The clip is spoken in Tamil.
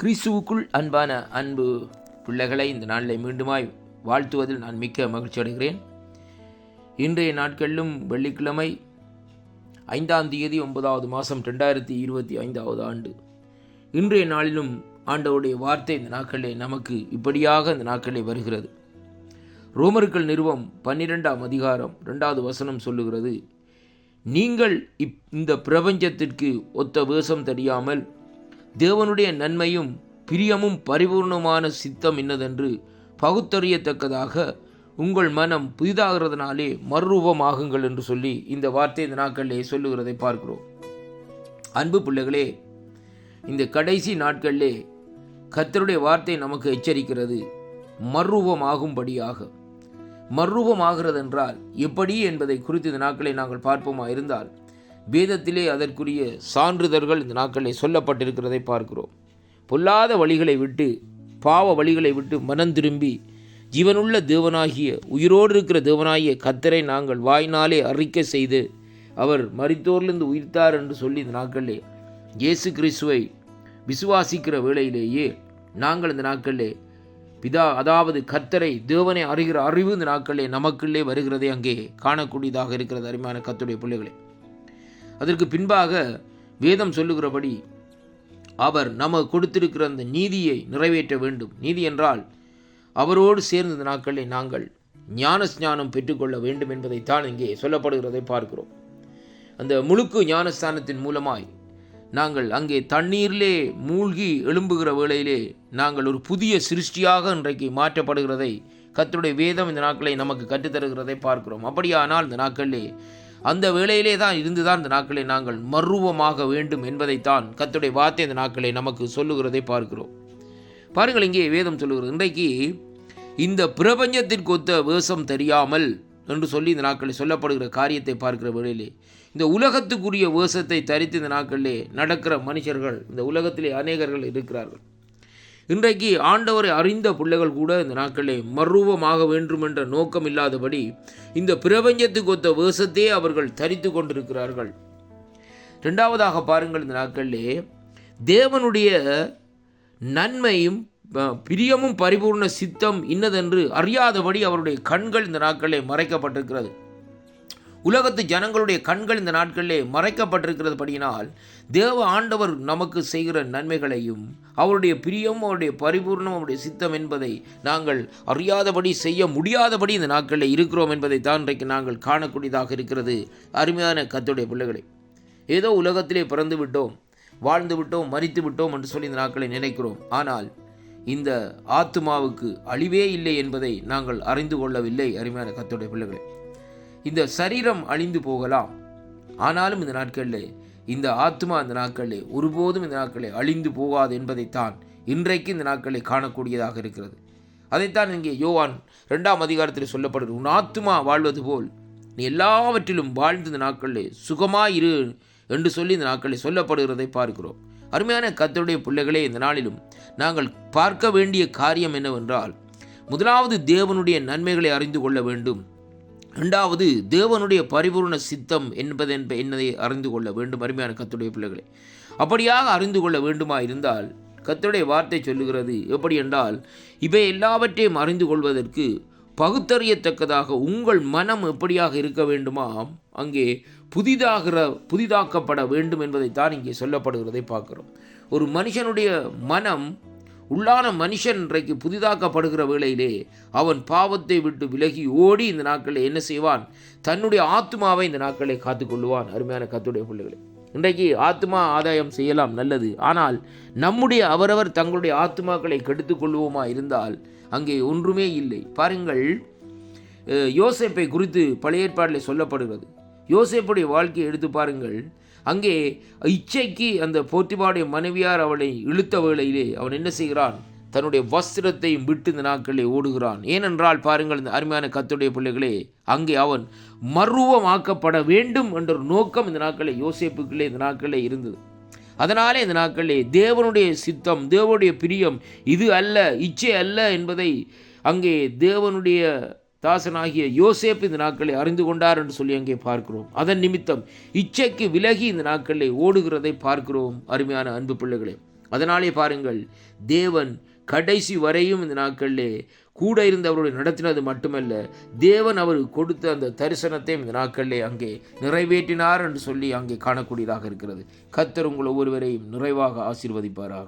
கிறிஸ்துவுக்குள் அன்பான அன்பு பிள்ளைகளை இந்த நாளில் மீண்டுமாய் வாழ்த்துவதில் நான் மிக்க மகிழ்ச்சி அடைகிறேன். இன்றைய நாட்களிலும் வெள்ளிக்கிழமை 5ஆம் தேதி 9வது மாதம் 2025 ஆண்டு. இன்றைய நாளிலும் ஆண்டவருடைய வார்த்தை இந்த நாட்களிலே நமக்கு இப்படியாக இந்த நாட்களிலே வருகிறது. ரோமர்கள் நிறுவம் 12ஆம் அதிகாரம் 2வது வசனம் சொல்லுகிறது, நீங்கள் இந்த பிரபஞ்சத்திற்கு ஒத்த வேஷம் தெரியாமல் தேவனுடைய நன்மையும் பிரியமும் பரிபூர்ணமான சித்தம் என்னதென்று பகுத்தறியத்தக்கதாக உங்கள் மனம் புதிதாகிறதுனாலே மறுரூபமாகுங்கள் என்று சொல்லி இந்த வார்த்தை இந்த நாட்களிலே சொல்லுகிறதை பார்க்கிறோம். அன்பு பிள்ளைகளே, இந்த கடைசி நாட்களிலே கர்த்தருடைய வார்த்தை நமக்கு எச்சரிக்கிறது, மறுரூபமாகும்படியாக. மறுரூபமாகிறது என்றால் எப்படி என்பதை குறித்து இந்த நாட்களை நாங்கள் பார்ப்போமா இருந்தால், வேதத்திலே அதற்குரிய சான்றிதழ்கள் இந்த நாட்களில் சொல்லப்பட்டிருக்கிறதை பார்க்கிறோம். பொல்லாத வழிகளை விட்டு, பாவ வழிகளை விட்டு மனம் திரும்பி ஜீவனுள்ள தேவனாகிய, உயிரோடு இருக்கிற தேவனாகிய கர்த்தரை நாங்கள் வாயினாலே அறிக்கை செய்து அவர் மரித்தோரிலிருந்து உயிர்த்தார் என்று சொல்லி இந்த நாட்களிலே இயேசு கிறிஸ்துவை விசுவாசிக்கிற வேளையிலேயே நாங்கள் இந்த நாட்களிலே அதாவது கர்த்தரை, தேவனை அறிகிற அறிவு இந்த நாட்களிலே நமக்குள்ளே வருகிறதை அங்கே காணக்கூடியதாக இருக்கிறது. அருமையான கர்த்தருடைய பிள்ளைகளே, அதற்கு பின்பாக வேதம் சொல்லுகிறபடி அவர் நமக்கு கொடுத்திருக்கிற அந்த நீதியை நிறைவேற்ற வேண்டும். நீதி என்றால் அவரோடு சேர்ந்த இந்த நாட்களில் நாங்கள் ஞானஸ்நானம் பெற்றுக்கொள்ள வேண்டும் என்பதைத்தான் இங்கே சொல்லப்படுகிறதை பார்க்கிறோம். அந்த முழுக்கு ஞானஸ்தானத்தின் மூலமாய் நாங்கள் அங்கே தண்ணீரிலே மூழ்கி எழும்புகிற வேளையிலே நாங்கள் ஒரு புதிய சிருஷ்டியாக இன்றைக்கு மாற்றப்படுகிறதை கர்த்தருடைய வேதம் இந்த நாட்களை நமக்கு கற்றுத்தருகிறதை பார்க்கிறோம். அப்படியானால் இந்த நாட்களிலே அந்த வேளையிலே தான் இருந்துதான் இந்த நாட்களை நாங்கள் மறுரூபமாக வேண்டும் என்பதைத்தான் கர்த்தருடைய வார்த்தை இந்த நாட்களை நமக்கு சொல்லுகிறதை பார்க்கிறோம். பாருங்கள், இங்கே வேதம் சொல்லுகிறது, இன்றைக்கு இந்த பிரபஞ்சத்திற்கு ஒத்த வேஷம் தெரியாமல் என்று சொல்லி இந்த நாட்களில் சொல்லப்படுகிற காரியத்தை பார்க்கிற வேளையிலே இந்த உலகத்துக்குரிய வேஷத்தை தரித்து இந்த நாட்களிலே நடக்கிற மனுஷர்கள் இந்த உலகத்திலே அநேகர்கள் இருக்கிறார்கள். இன்றைக்கு ஆண்டவரை அறிந்த பிள்ளைகள் கூட இந்த நாட்களிலே மறுரூபமாக வேண்டும் என்ற நோக்கம் இல்லாதபடி இந்த பிரபஞ்சத்துக்கு ஒத்த வேஷத்தையே அவர்கள் தரித்து கொண்டிருக்கிறார்கள். இரண்டாவதாக பாருங்கள், இந்த நாட்களிலே தேவனுடைய நன்மையும் பிரியமும் பரிபூர்ண சித்தம் இன்னதென்று அறியாதபடி அவருடைய கண்கள் இந்த நாட்களிலே மறைக்கப்பட்டிருக்கிறது. உலகத்து ஜனங்களுடைய கண்கள் இந்த நாட்களிலே மறைக்கப்பட்டிருக்கிறதுபடியினால் தேவ ஆண்டவர் நமக்கு செய்கிற நன்மைகளையும் அவருடைய பிரியம், அவருடைய பரிபூர்ணம், அவருடைய சித்தம் என்பதை நாங்கள் அறியாதபடி, செய்ய முடியாதபடி இந்த நாட்களில் இருக்கிறோம் என்பதை தான் இன்றைக்கு நாங்கள் காணக்கூடியதாக இருக்கிறது. அருமையான கர்த்தருடைய பிள்ளைகளை, ஏதோ உலகத்திலே பிறந்து விட்டோம், வாழ்ந்து விட்டோம், மரித்து விட்டோம் என்று சொல்லி இந்த நாட்களை நினைக்கிறோம். ஆனால் இந்த ஆத்துமாவுக்கு அழிவே இல்லை என்பதை நாங்கள் அறிந்து கொள்ளவில்லை. அருமையான கர்த்தருடைய பிள்ளைகளை, இந்த சரீரம் அழிந்து போகலாம், ஆனாலும் இந்த நாட்களில் இந்த ஆத்மா இந்த நாட்களில் ஒருபோதும் இந்த நாட்களில் அழிந்து போகாது என்பதைத்தான் இன்றைக்கு இந்த நாட்களில் காணக்கூடியதாக இருக்கிறது. அதைத்தான் இங்கே யோவான் 2ஆம் அதிகாரத்தில் சொல்லப்படுகிறது, உன் ஆத்மா வாழ்வது போல் நீ எல்லாவற்றிலும் வாழ்ந்து இந்த நாட்களில் சுகமாயிரு என்று சொல்லி இந்த நாட்களில் சொல்லப்படுகிறதை பார்க்கிறோம். அருமையான கர்த்தருடைய பிள்ளைகளே, இந்த நாளிலும் நாங்கள் பார்க்க வேண்டிய காரியம் என்னவென்றால், முதலாவது தேவனுடைய நன்மைகளை அறிந்து கொள்ள வேண்டும். இரண்டாவது தேவனுடைய பரிபூர்ண சித்தம் என்னதை அறிந்து கொள்ள வேண்டும். அருமையான கர்த்தருடைய பிள்ளைகளை, அப்படியாக அறிந்து கொள்ள வேண்டுமா இருந்தால் கர்த்தருடைய வார்த்தை சொல்லுகிறது எப்படி என்றால், இவை எல்லாவற்றையும் அறிந்து கொள்வதற்கு பகுத்தறியத்தக்கதாக உங்கள் மனம் எப்படியாக இருக்க வேண்டுமாம், அங்கே புதிதாக்கப்பட வேண்டும் என்பதைத்தான் இங்கே சொல்லப்படுகிறதை பார்க்கிறோம். ஒரு மனுஷனுடைய மனம், உள்ளான மனுஷன் இன்றைக்கு புதிதாக்கப்படுகிற வேளையிலே அவன் பாவத்தை விட்டு விலகி ஓடி இந்த நாட்களில் என்ன செய்வான், தன்னுடைய ஆத்மாவை இந்த நாட்களை காத்துக்கொள்ளுவான். அருமையான கர்த்தருடைய பிள்ளைகளை, இன்றைக்கு ஆத்மா ஆதாயம் செய்யலாம், நல்லது. ஆனால் நம்முடைய அவரவர் தங்களுடைய ஆத்மாக்களை கெடுத்துக் கொள்வோமா இருந்தால் அங்கே ஒன்றுமே இல்லை. பாருங்கள், யோசேப்பை குறித்து பழைய ஏற்பாட்டில் சொல்லப்படுகிறது. யோசேப்புடைய வாழ்க்கையை எடுத்து பாருங்கள். அங்கே இச்சைக்கு அந்த போத்திபாருடைய மனைவியார் அவளை இழுத்த வேளையிலே அவன் என்ன செய்கிறான், தன்னுடைய வஸ்திரத்தையும் விட்டு இந்த நாட்களில் ஓடுகிறான். ஏனென்றால் பாருங்கள், இந்த அருமையான கர்த்தருடைய பிள்ளைகளே, அங்கே அவன் மறுரூபமாக்கப்பட வேண்டும் என்ற ஒரு நோக்கம் இந்த நாட்களில் யோசேப்புக்குள்ளே இந்த நாட்களில் இருந்தது. அதனாலே இந்த நாட்களிலே தேவனுடைய சித்தம், தேவனுடைய பிரியம் இது அல்ல, இச்சை அல்ல என்பதை அங்கே தேவனுடைய தாசனாகிய யோசேப்பு இந்த நாட்களை அறிந்து கொண்டார் என்று சொல்லி அங்கே பார்க்கிறோம். அதன் நிமித்தம் இச்சைக்கு விலகி இந்த நாட்களில் ஓடுகிறதை பார்க்கிறோம். அருமையான அன்பு பிள்ளைகளே, அதனாலே பாருங்கள், தேவன் கடைசி வரையும் இந்த நாட்களிலே கூட இருந்து அவருடைய நடத்தினது மட்டுமல்ல, தேவன் அவருக்கு கொடுத்த அந்த தரிசனத்தையும் இந்த நாட்களிலே அங்கே நிறைவேற்றினார் என்று சொல்லி அங்கே காணக்கூடியதாக இருக்கிறது. கர்த்தர் உங்கள் ஒவ்வொருவரையும் நிறைவாக ஆசீர்வதிப்பாராக.